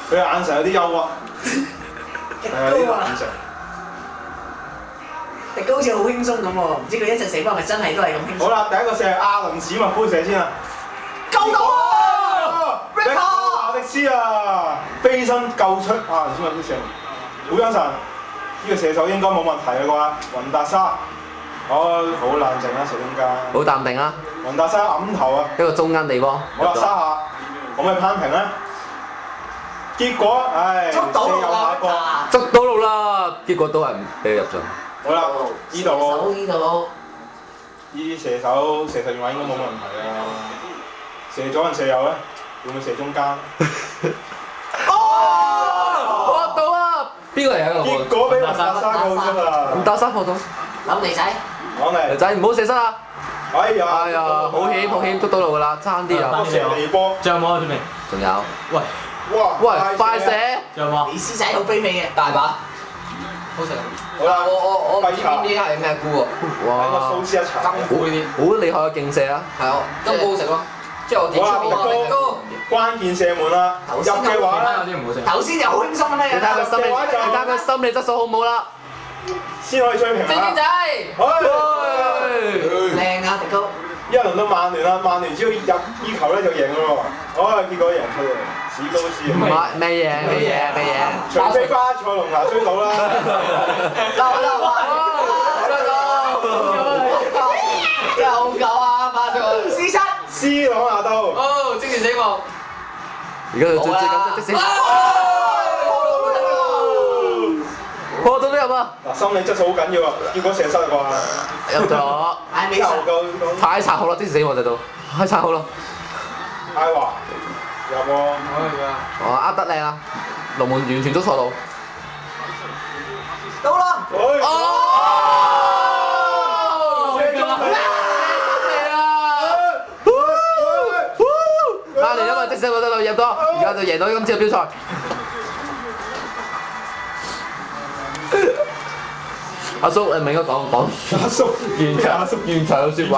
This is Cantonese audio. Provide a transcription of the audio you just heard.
佢眼神有啲憂鬱。係啊，呢個眼神。迪高好似好輕鬆咁喎，唔知佢一隻射波係咪真係都係咁輕鬆？好啦，第一個射阿倫史密夫射先啊！救到啊 ！Rico 亞迪斯啊，飛身救出阿倫史密夫射門，好精神。呢個射手應該冇問題嘅啩，雲達沙。好冷靜啦，射中間。好淡定啊！雲達沙揞頭啊！一個中間地方。好啦，沙下，可唔可以攀平咧？結果，唉，捉到路啦！捉到路啦！結果都係唔俾佢入進。好啦，呢度呢度，呢啲射手射實嘅話應該冇問題啊。射左定射右咧？會唔會射中間？哦！撲到啊！邊個嚟啊？結果俾雲達沙救出啊！雲達沙撲到。扭地仔。攞嚟。仔唔好射失啊！哎呀！哎呀，好險好險，捉到路㗎啦，爭啲啊！射地波。仲有冇啊？準備。仲有。喂。哇！喂，快射！仲有冇啊？李師仔好卑微嘅。大把。好食。好啦，我唔知邊啲係咩菇喎。哇！蘇斯一場。金菇呢啲。好厲害嘅勁射啊！係啊，金菇好食咯。即係我點出邊個？關鍵射門啦！入嘅話咧，頭先就好輕鬆啦，你睇下佢心理，你睇下佢心理質素好唔好啦？先可以追平啦。正仔，靚啊，迪高！一輪到曼聯啦，曼聯只要入呢球咧就贏㗎喎。好，結果贏出嚟，史高斯。唔係未贏。除非巴塞隆拿追到啦。真係好狗啊！巴塞。斯朗拿度。哦，即時死亡。而家就最緊即死。破到都入啊！嗱，心理質素好緊要啊，結果射失啦啩。入咗。艾美神。太殘酷啦！即時死亡就到，太殘酷啦。艾華入喎。哦，呃得靚啊！龍門完全捉錯路。到啦！曼聯因為即死冇得到入多，而家就贏到今次嘅標賽。阿叔，你唔應該講完場嘅説話。